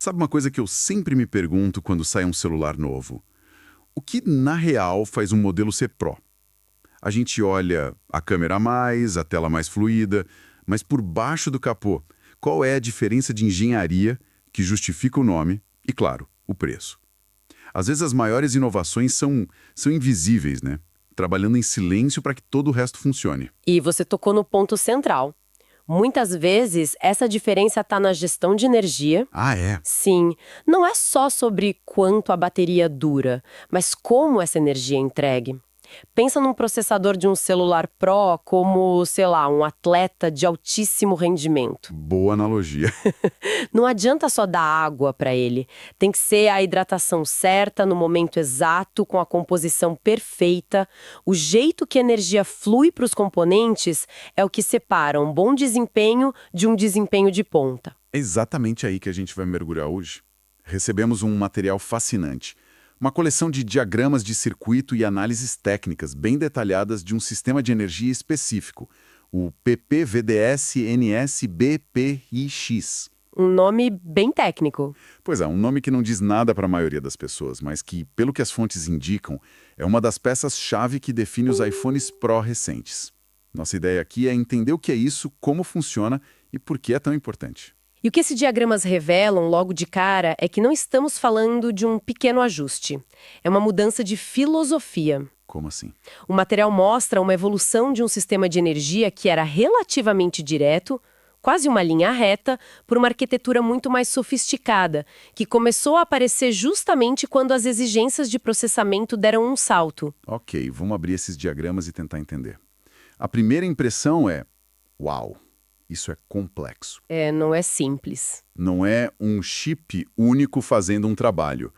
Sabe uma coisa que eu sempre me pergunto quando sai um celular novo? O que, na real, faz um modelo ser Pro? A gente olha a câmera a mais, a tela mais fluida, mas por baixo do capô, qual é a diferença de engenharia que justifica o nome e, claro, o preço? Às vezes as maiores inovações são invisíveis, né? Trabalhando em silêncio para que todo o resto funcione. E você tocou no ponto central. Muitas vezes, essa diferença está na gestão de energia. Ah, é? Sim, não é só sobre quanto a bateria dura, mas como essa energia é entregue. Pensa num processador de um celular Pro como, sei lá, um atleta de altíssimo rendimento. Boa analogia. Não adianta só dar água para ele. Tem que ser a hidratação certa, no momento exato, com a composição perfeita. O jeito que a energia flui para os componentes é o que separa um bom desempenho de um desempenho de ponta. É exatamente aí que a gente vai mergulhar hoje. Recebemos um material fascinante. Uma coleção de diagramas de circuito e análises técnicas bem detalhadas de um sistema de energia específico, o PPVDS-NS-BPIX. Um nome bem técnico. Pois é, um nome que não diz nada para a maioria das pessoas, mas que, pelo que as fontes indicam, é uma das peças-chave que define os iPhones Pro recentes. Nossa ideia aqui é entender o que é isso, como funciona e por que é tão importante. E o que esses diagramas revelam logo de cara é que não estamos falando de um pequeno ajuste. É uma mudança de filosofia. Como assim? O material mostra uma evolução de um sistema de energia que era relativamente direto, quase uma linha reta, por uma arquitetura muito mais sofisticada, que começou a aparecer justamente quando as exigências de processamento deram um salto. Ok, vamos abrir esses diagramas e tentar entender. A primeira impressão é: uau, isso é complexo. Não é simples. Não é um chip único fazendo um trabalho.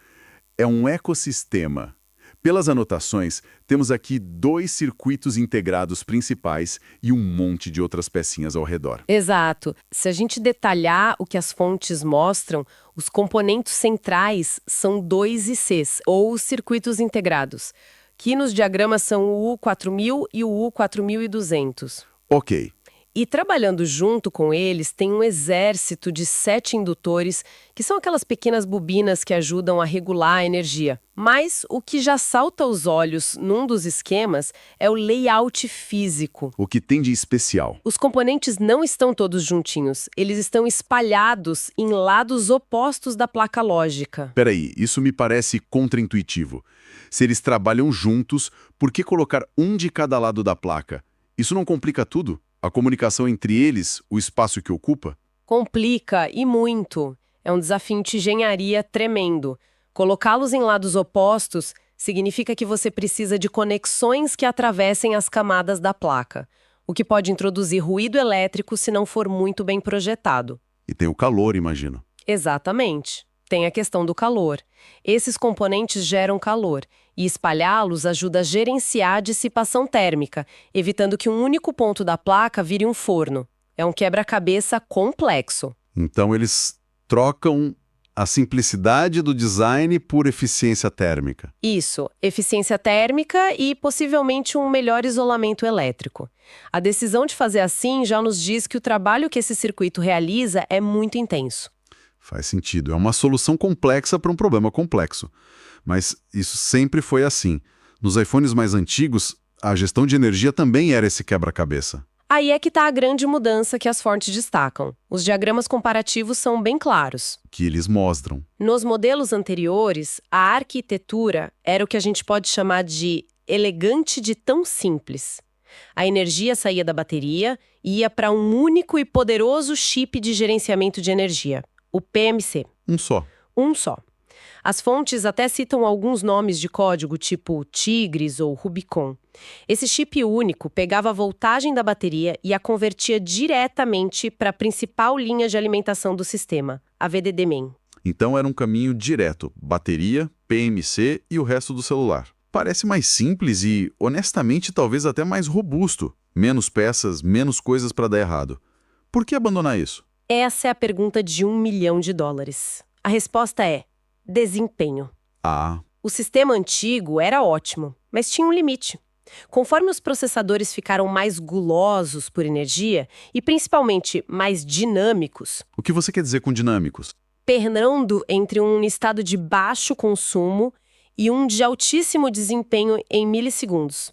É um ecossistema. Pelas anotações, temos aqui 2 circuitos integrados principais e um monte de outras pecinhas ao redor. Exato. Se a gente detalhar o que as fontes mostram, os componentes centrais são 2 ICs, ou circuitos integrados, que nos diagramas são o U4000 e o U4200. Ok. E trabalhando junto com eles, tem um exército de 7 indutores, que são aquelas pequenas bobinas que ajudam a regular a energia. Mas o que já salta aos olhos num dos esquemas é o layout físico. O que tem de especial? Os componentes não estão todos juntinhos, eles estão espalhados em lados opostos da placa lógica. Peraí, isso me parece contraintuitivo. Se eles trabalham juntos, por que colocar um de cada lado da placa? Isso não complica tudo? A comunicação entre eles, o espaço que ocupa? Complica, e muito. É um desafio de engenharia tremendo. Colocá-los em lados opostos significa que você precisa de conexões que atravessem as camadas da placa, o que pode introduzir ruído elétrico se não for muito bem projetado. E tem o calor, imagino. Exatamente. Tem a questão do calor. Esses componentes geram calor, e espalhá-los ajuda a gerenciar a dissipação térmica, evitando que um único ponto da placa vire um forno. É um quebra-cabeça complexo. Então eles trocam a simplicidade do design por eficiência térmica. Isso, eficiência térmica e possivelmente um melhor isolamento elétrico. A decisão de fazer assim já nos diz que o trabalho que esse circuito realiza é muito intenso. Faz sentido. É uma solução complexa para um problema complexo. Mas isso sempre foi assim. Nos iPhones mais antigos, a gestão de energia também era esse quebra-cabeça. Aí é que está a grande mudança que as fontes destacam. Os diagramas comparativos são bem claros. Que eles mostram. Nos modelos anteriores, a arquitetura era o que a gente pode chamar de elegante de tão simples. A energia saía da bateria e ia para um único e poderoso chip de gerenciamento de energia, o PMC. Um só. Um só. As fontes até citam alguns nomes de código, tipo Tigris ou Rubicon. Esse chip único pegava a voltagem da bateria e a convertia diretamente para a principal linha de alimentação do sistema, a VDD-MEM. Então era um caminho direto, bateria, PMC e o resto do celular. Parece mais simples e, honestamente, talvez até mais robusto. Menos peças, menos coisas para dar errado. Por que abandonar isso? Essa é a pergunta de $1 milhão. A resposta é desempenho. Ah, O sistema antigo era ótimo, mas tinha um limite. Conforme os processadores ficaram mais gulosos por energia e principalmente mais dinâmicos, o que você quer dizer com dinâmicos? alternando entre um estado de baixo consumo e um de altíssimo desempenho em milissegundos.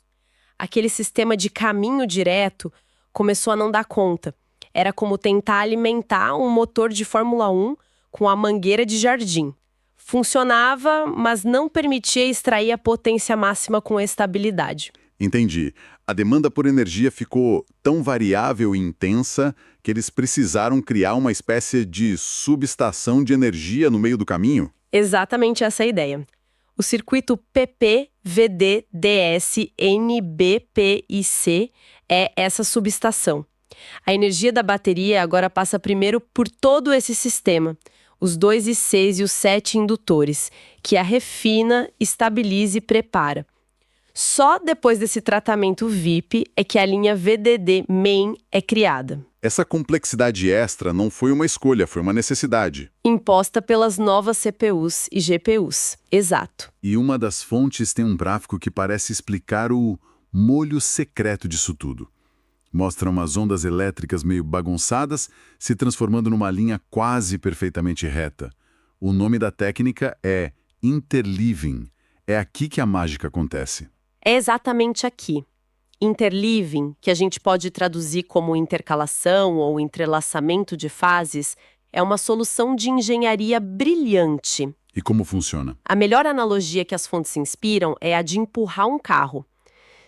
Aquele sistema de caminho direto começou a não dar conta. Era como tentar alimentar um motor de Fórmula 1 com a mangueira de jardim. Funcionava, mas não permitia extrair a potência máxima com estabilidade. Entendi. A demanda por energia ficou tão variável e intensa que eles precisaram criar uma espécie de subestação de energia no meio do caminho? Exatamente essa é a ideia. O circuito PP-VDD-DS-NBPIC é essa subestação. A energia da bateria agora passa primeiro por todo esse sistema, os 2 ICs e os 7 indutores, que a refina, estabiliza e prepara. Só depois desse tratamento VIP é que a linha VDD Main é criada. Essa complexidade extra não foi uma escolha, foi uma necessidade. Imposta pelas novas CPUs e GPUs. Exato. E uma das fontes tem um gráfico que parece explicar o molho secreto disso tudo. Mostra umas ondas elétricas meio bagunçadas se transformando numa linha quase perfeitamente reta. O nome da técnica é interleaving. É aqui que a mágica acontece. É exatamente aqui. Interleaving, que a gente pode traduzir como intercalação ou entrelaçamento de fases, é uma solução de engenharia brilhante. E como funciona? A melhor analogia que as fontes se inspiram é a de empurrar um carro.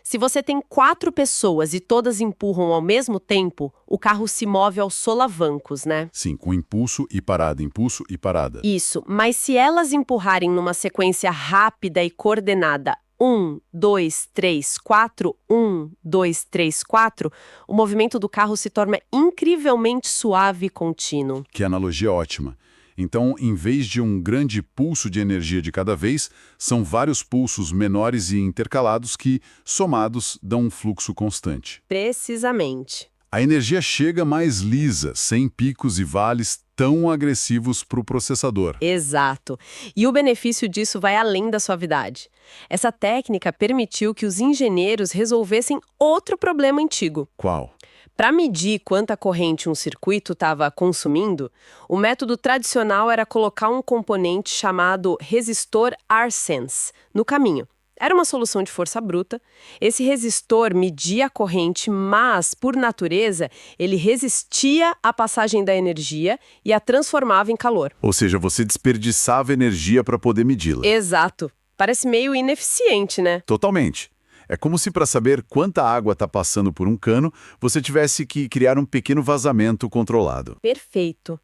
Se você tem 4 pessoas e todas empurram ao mesmo tempo, o carro se move aos solavancos, né? Sim, com impulso e parada, impulso e parada. Isso, mas se elas empurrarem numa sequência rápida e coordenada 1, 2, 3, 4, 1, 2, 3, 4, o movimento do carro se torna incrivelmente suave e contínuo. Que analogia ótima. Então, em vez de um grande pulso de energia de cada vez, são vários pulsos menores e intercalados que, somados, dão um fluxo constante. Precisamente. A energia chega mais lisa, sem picos e vales tão agressivos para o processador. Exato. E o benefício disso vai além da suavidade. Essa técnica permitiu que os engenheiros resolvessem outro problema antigo. Qual? Para medir quanta corrente um circuito estava consumindo, o método tradicional era colocar um componente chamado resistor R-Sense no caminho. Era uma solução de força bruta. Esse resistor media a corrente, mas, por natureza, ele resistia à passagem da energia e a transformava em calor. Ou seja, você desperdiçava energia para poder medi-la. Exato. Parece meio ineficiente, né? Totalmente. É como se para saber quanta água está passando por um cano, você tivesse que criar um pequeno vazamento controlado. Perfeito.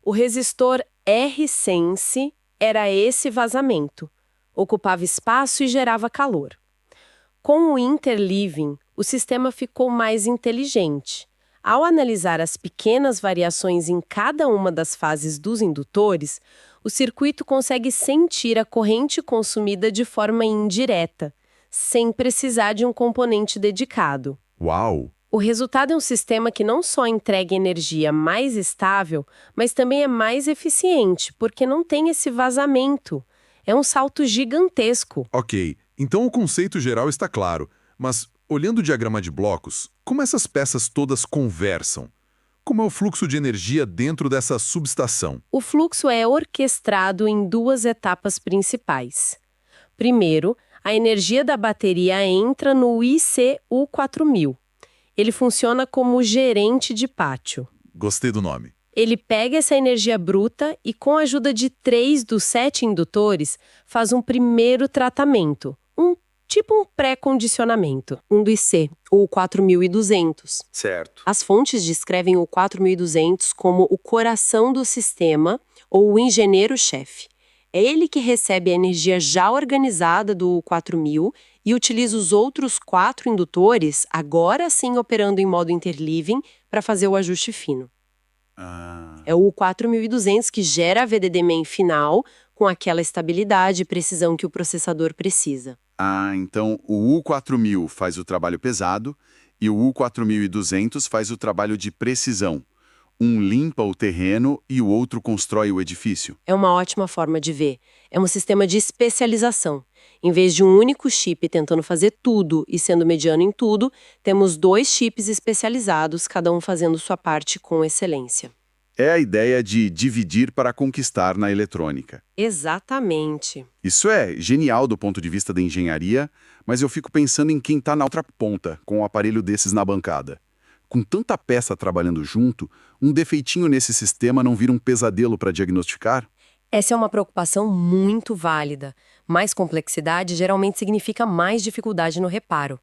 O resistor R-Sense era esse vazamento. Ocupava espaço e gerava calor. Com o interleaving, o sistema ficou mais inteligente. Ao analisar as pequenas variações em cada uma das fases dos indutores, o circuito consegue sentir a corrente consumida de forma indireta, sem precisar de um componente dedicado. Uau! O resultado é um sistema que não só entrega energia mais estável, mas também é mais eficiente, porque não tem esse vazamento. É um salto gigantesco. Ok, então o conceito geral está claro, mas olhando o diagrama de blocos, como essas peças todas conversam? Como é o fluxo de energia dentro dessa subestação? O fluxo é orquestrado em 2 etapas principais. Primeiro, a energia da bateria entra no ICU4000. Ele funciona como gerente de pátio. Gostei do nome. Ele pega essa energia bruta e, com a ajuda de 3 dos 7 indutores, faz um primeiro tratamento, um pré-condicionamento, do IC, o 4200. Certo. As fontes descrevem o 4200 como o coração do sistema ou o engenheiro-chefe. É ele que recebe a energia já organizada do 4000 e utiliza os outros 4 indutores, agora sim operando em modo interleaving, para fazer o ajuste fino. É o 4200 que gera a VDD main final com aquela estabilidade e precisão que o processador precisa. Então o U4000 faz o trabalho pesado e o U4200 faz o trabalho de precisão. Um limpa o terreno e o outro constrói o edifício. É uma ótima forma de ver. É um sistema de especialização. Em vez de um único chip tentando fazer tudo e sendo mediano em tudo, temos 2 chips especializados, cada um fazendo sua parte com excelência. É a ideia de dividir para conquistar na eletrônica. Exatamente. Isso é genial do ponto de vista da engenharia, mas eu fico pensando em quem está na outra ponta, com um aparelho desses na bancada. Com tanta peça trabalhando junto, um defeitinho nesse sistema não vira um pesadelo para diagnosticar? Essa é uma preocupação muito válida. Mais complexidade geralmente significa mais dificuldade no reparo.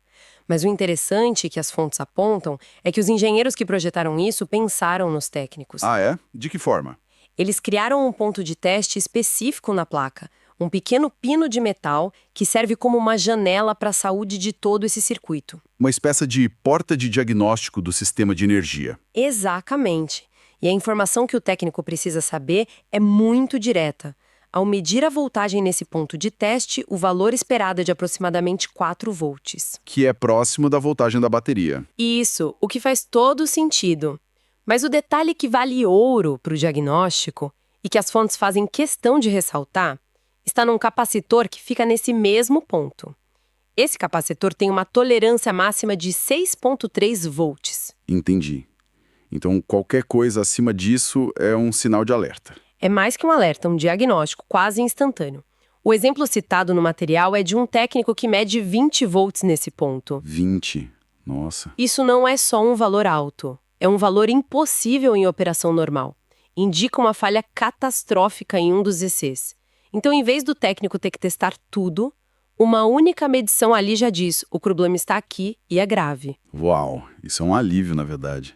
Mas o interessante que as fontes apontam é que os engenheiros que projetaram isso pensaram nos técnicos. Ah, é? De que forma? Eles criaram um ponto de teste específico na placa, um pequeno pino de metal que serve como uma janela para a saúde de todo esse circuito. Uma espécie de porta de diagnóstico do sistema de energia. Exatamente. E a informação que o técnico precisa saber é muito direta. Ao medir a voltagem nesse ponto de teste, o valor esperado é de aproximadamente 4 volts. Que é próximo da voltagem da bateria. Isso, o que faz todo sentido. Mas o detalhe que vale ouro para o diagnóstico, e que as fontes fazem questão de ressaltar, está num capacitor que fica nesse mesmo ponto. Esse capacitor tem uma tolerância máxima de 6,3 volts. Entendi. Então, qualquer coisa acima disso é um sinal de alerta. É mais que um alerta, um diagnóstico quase instantâneo. O exemplo citado no material é de um técnico que mede 20 volts nesse ponto. 20. Nossa. Isso não é só um valor alto. É um valor impossível em operação normal. Indica uma falha catastrófica em um dos ECs. Então, em vez do técnico ter que testar tudo, uma única medição ali já diz: o problema está aqui e é grave. Uau, isso é um alívio, na verdade.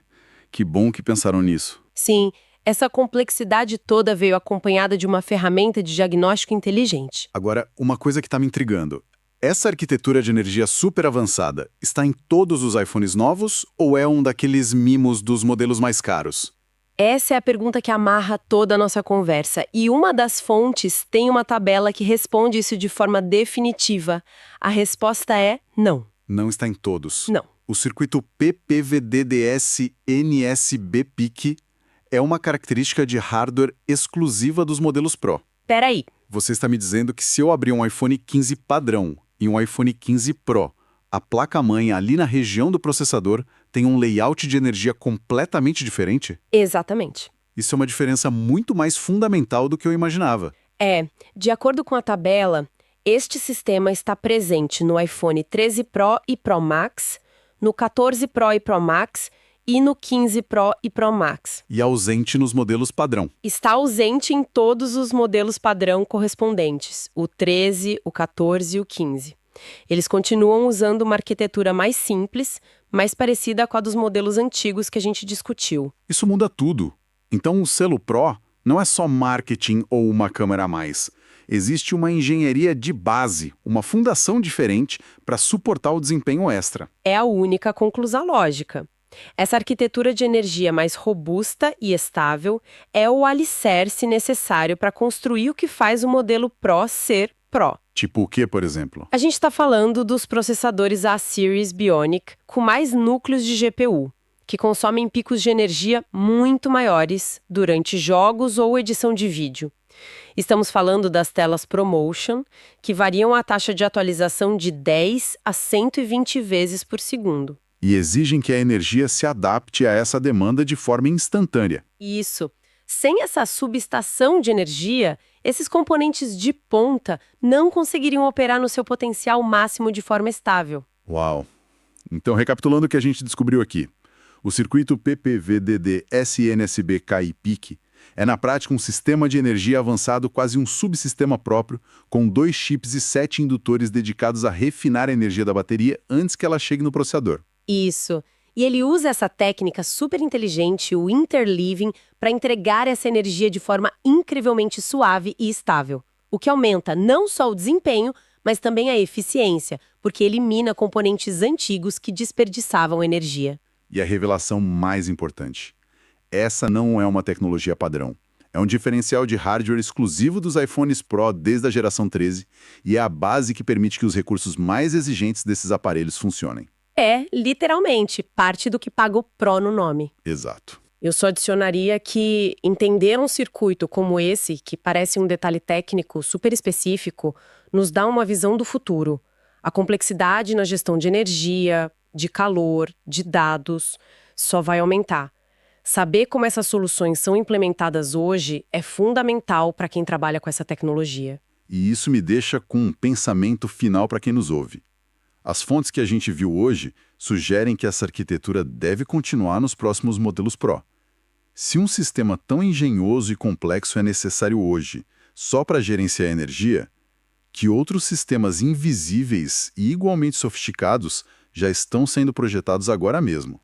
Que bom que pensaram nisso. Sim, essa complexidade toda veio acompanhada de uma ferramenta de diagnóstico inteligente. Agora, uma coisa que está me intrigando. Essa arquitetura de energia super avançada está em todos os iPhones novos ou é um daqueles mimos dos modelos mais caros? Essa é a pergunta que amarra toda a nossa conversa. E uma das fontes tem uma tabela que responde isso de forma definitiva. A resposta é não. Não está em todos. Não. O circuito PPVDDS-NSB-PIC é uma característica de hardware exclusiva dos modelos Pro. Peraí. Você está me dizendo que se eu abrir um iPhone 15 padrão e um iPhone 15 Pro, a placa-mãe ali na região do processador tem um layout de energia completamente diferente? Exatamente. Isso é uma diferença muito mais fundamental do que eu imaginava. De acordo com a tabela, este sistema está presente no iPhone 13 Pro e Pro Max, no 14 Pro e Pro Max e no 15 Pro e Pro Max. E ausente nos modelos padrão. Está ausente em todos os modelos padrão correspondentes, o 13, o 14 e o 15. Eles continuam usando uma arquitetura mais simples, mais parecida com a dos modelos antigos que a gente discutiu. Isso muda tudo. Então o selo Pro não é só marketing ou uma câmera a mais. Existe uma engenharia de base, uma fundação diferente para suportar o desempenho extra. É a única conclusão lógica. Essa arquitetura de energia mais robusta e estável é o alicerce necessário para construir o que faz o modelo Pro ser Pro. Tipo o que, por exemplo? A gente está falando dos processadores A-Series Bionic com mais núcleos de GPU, que consomem picos de energia muito maiores durante jogos ou edição de vídeo. Estamos falando das telas ProMotion, que variam a taxa de atualização de 10 a 120 vezes por segundo. E exigem que a energia se adapte a essa demanda de forma instantânea. Isso. Sem essa subestação de energia, esses componentes de ponta não conseguiriam operar no seu potencial máximo de forma estável. Uau! Então, recapitulando o que a gente descobriu aqui. O circuito PPVDD-SNSB-KI-PIC é, na prática, um sistema de energia avançado, quase um subsistema próprio, com 2 chips e 7 indutores dedicados a refinar a energia da bateria antes que ela chegue no processador. Isso. E ele usa essa técnica super inteligente, o interleaving, para entregar essa energia de forma incrivelmente suave e estável. O que aumenta não só o desempenho, mas também a eficiência, porque elimina componentes antigos que desperdiçavam energia. E a revelação mais importante. Essa não é uma tecnologia padrão. É um diferencial de hardware exclusivo dos iPhones Pro desde a geração 13 e é a base que permite que os recursos mais exigentes desses aparelhos funcionem. É, literalmente, parte do que paga o Pro no nome. Exato. Eu só adicionaria que entender um circuito como esse, que parece um detalhe técnico super específico, nos dá uma visão do futuro. A complexidade na gestão de energia, de calor, de dados, só vai aumentar. Saber como essas soluções são implementadas hoje é fundamental para quem trabalha com essa tecnologia. E isso me deixa com um pensamento final para quem nos ouve. As fontes que a gente viu hoje sugerem que essa arquitetura deve continuar nos próximos modelos Pro. Se um sistema tão engenhoso e complexo é necessário hoje, só para gerenciar a energia, que outros sistemas invisíveis e igualmente sofisticados já estão sendo projetados agora mesmo?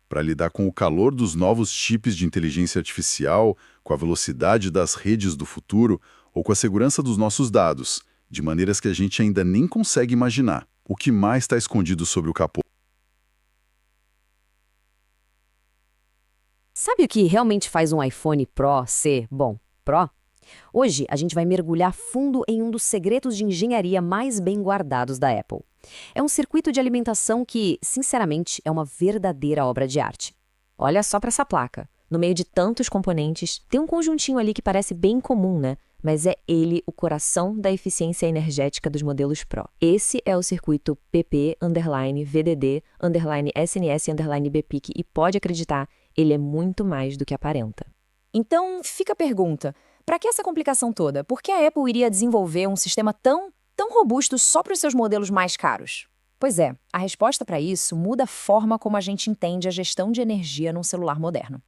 Para lidar com o calor dos novos chips de inteligência artificial, com a velocidade das redes do futuro ou com a segurança dos nossos dados, de maneiras que a gente ainda nem consegue imaginar. O que mais está escondido sobre o capô? Sabe o que realmente faz um iPhone Pro ser, bom, Pro? Hoje a gente vai mergulhar fundo em um dos segredos de engenharia mais bem guardados da Apple. É um circuito de alimentação que, sinceramente, é uma verdadeira obra de arte. Olha só para essa placa. No meio de tantos componentes, tem um conjuntinho ali que parece bem comum, né? Mas é ele o coração da eficiência energética dos modelos Pro. Esse é o circuito PP_VDD_SNS_BPIC e pode acreditar, ele é muito mais do que aparenta. Então, fica a pergunta, para que essa complicação toda? Por que a Apple iria desenvolver um sistema tão robusto só para os seus modelos mais caros? Pois é, a resposta para isso muda a forma como a gente entende a gestão de energia num celular moderno.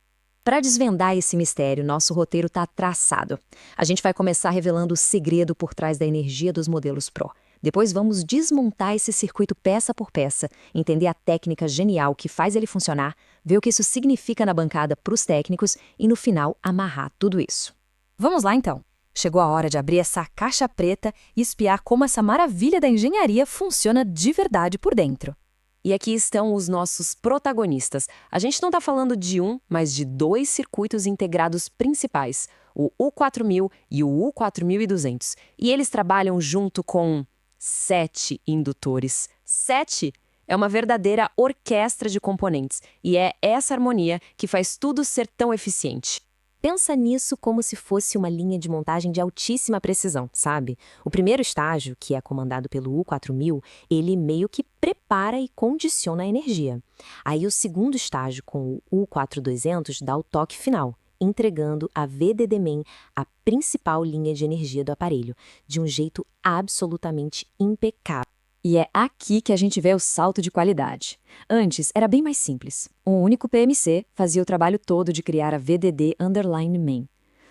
Para desvendar esse mistério, nosso roteiro está traçado. A gente vai começar revelando o segredo por trás da energia dos modelos Pro. Depois vamos desmontar esse circuito peça por peça, entender a técnica genial que faz ele funcionar, ver o que isso significa na bancada para os técnicos e, no final, amarrar tudo isso. Vamos lá, então. Chegou a hora de abrir essa caixa preta e espiar como essa maravilha da engenharia funciona de verdade por dentro. E aqui estão os nossos protagonistas. A gente não está falando de um, mas de dois circuitos integrados principais, o U4000 e o U4200. E eles trabalham junto com 7 indutores. 7? É uma verdadeira orquestra de componentes. E é essa harmonia que faz tudo ser tão eficiente. Pensa nisso como se fosse uma linha de montagem de altíssima precisão, sabe? O primeiro estágio, que é comandado pelo U4000, ele meio que prepara e condiciona a energia. Aí o segundo estágio, com o U4200, dá o toque final, entregando a VDD-Man, a principal linha de energia do aparelho, de um jeito absolutamente impecável. E é aqui que a gente vê o salto de qualidade. Antes, era bem mais simples. Um único PMC fazia o trabalho todo de criar a VDD_Man.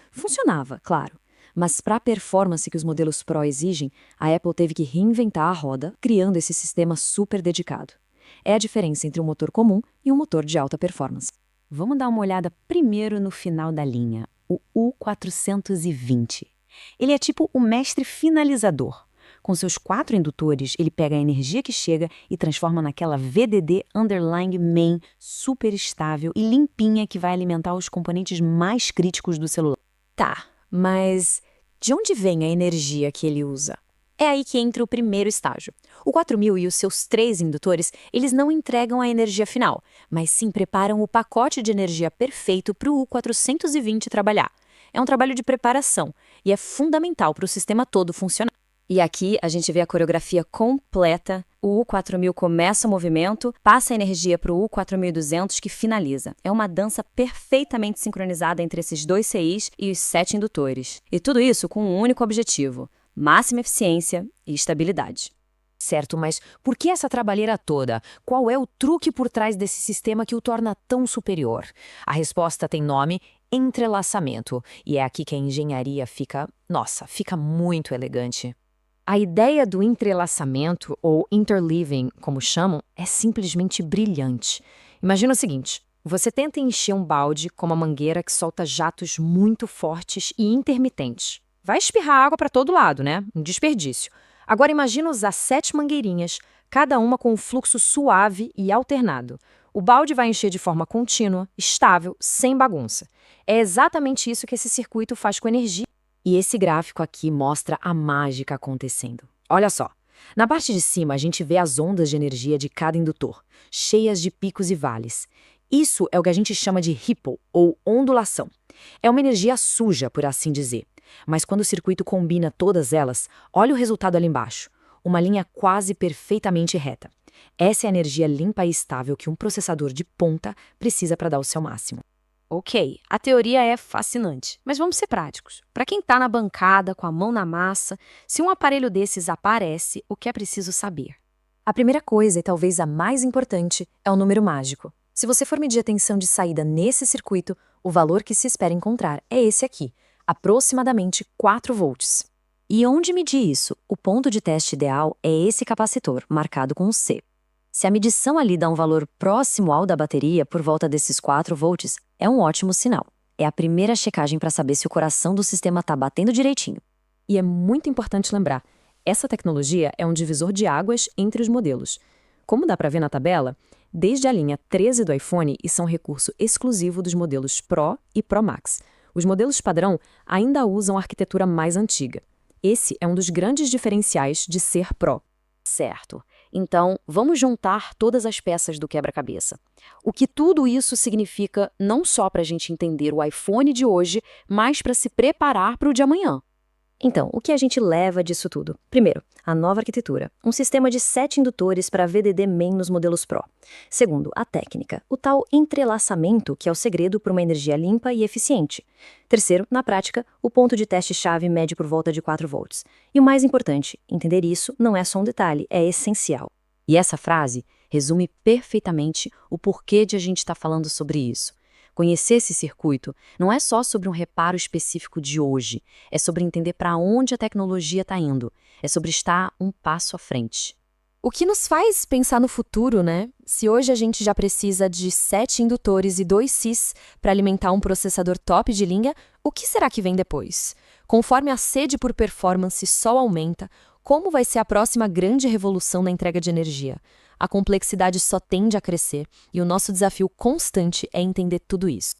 Funcionava, claro, mas para a performance que os modelos Pro exigem, a Apple teve que reinventar a roda, criando esse sistema super dedicado. É a diferença entre um motor comum e um motor de alta performance. Vamos dar uma olhada primeiro no final da linha, o U420. Ele é tipo o mestre finalizador. Com seus 4 indutores, ele pega a energia que chega e transforma naquela VDD_Man super estável e limpinha que vai alimentar os componentes mais críticos do celular. Tá, mas de onde vem a energia que ele usa? É aí que entra o primeiro estágio. O 4000 e os seus 3 indutores, eles não entregam a energia final, mas sim preparam o pacote de energia perfeito para o U420 trabalhar. É um trabalho de preparação e é fundamental para o sistema todo funcionar. E aqui a gente vê a coreografia completa. O U4000 começa o movimento, passa a energia para o U4200 que finaliza. É uma dança perfeitamente sincronizada entre esses 2 CIs e os 7 indutores. E tudo isso com um único objetivo: máxima eficiência e estabilidade. Certo, mas por que essa trabalheira toda? Qual é o truque por trás desse sistema que o torna tão superior? A resposta tem nome: entrelaçamento. E é aqui que a engenharia fica muito elegante. A ideia do entrelaçamento, ou interleaving, como chamam, é simplesmente brilhante. Imagina o seguinte: você tenta encher um balde com uma mangueira que solta jatos muito fortes e intermitentes. Vai espirrar água para todo lado, né? Um desperdício. Agora imagina usar 7 mangueirinhas, cada uma com um fluxo suave e alternado. O balde vai encher de forma contínua, estável, sem bagunça. É exatamente isso que esse circuito faz com energia. E esse gráfico aqui mostra a mágica acontecendo. Olha só, na parte de cima a gente vê as ondas de energia de cada indutor, cheias de picos e vales. Isso é o que a gente chama de ripple, ou ondulação. É uma energia suja, por assim dizer. Mas quando o circuito combina todas elas, olha o resultado ali embaixo. Uma linha quase perfeitamente reta. Essa é a energia limpa e estável que um processador de ponta precisa para dar o seu máximo. Ok, a teoria é fascinante, mas vamos ser práticos. Para quem está na bancada, com a mão na massa, se um aparelho desses aparece, o que é preciso saber? A primeira coisa, e talvez a mais importante, é o número mágico. Se você for medir a tensão de saída nesse circuito, o valor que se espera encontrar é esse aqui, aproximadamente 4 volts. E onde medir isso? O ponto de teste ideal é esse capacitor, marcado com um C. Se a medição ali dá um valor próximo ao da bateria, por volta desses 4 volts, é um ótimo sinal. É a primeira checagem para saber se o coração do sistema está batendo direitinho. E é muito importante lembrar, essa tecnologia é um divisor de águas entre os modelos. Como dá para ver na tabela, desde a linha 13 do iPhone, isso é um recurso exclusivo dos modelos Pro e Pro Max. Os modelos padrão ainda usam a arquitetura mais antiga. Esse é um dos grandes diferenciais de ser Pro. Certo. Então, vamos juntar todas as peças do quebra-cabeça. O que tudo isso significa não só para a gente entender o iPhone de hoje, mas para se preparar para o de amanhã. Então, o que a gente leva disso tudo? Primeiro, a nova arquitetura, um sistema de 7 indutores para VDD main nos modelos Pro. Segundo, a técnica, o tal entrelaçamento que é o segredo para uma energia limpa e eficiente. Terceiro, na prática, o ponto de teste-chave mede por volta de 4 volts. E o mais importante, entender isso não é só um detalhe, é essencial. E essa frase resume perfeitamente o porquê de a gente estar falando sobre isso. Conhecer esse circuito não é só sobre um reparo específico de hoje, é sobre entender para onde a tecnologia está indo, é sobre estar um passo à frente. O que nos faz pensar no futuro, né? Se hoje a gente já precisa de 7 indutores e 2 Cs para alimentar um processador top de linha, o que será que vem depois? Conforme a sede por performance só aumenta, como vai ser a próxima grande revolução na entrega de energia? A complexidade só tende a crescer e o nosso desafio constante é entender tudo isso.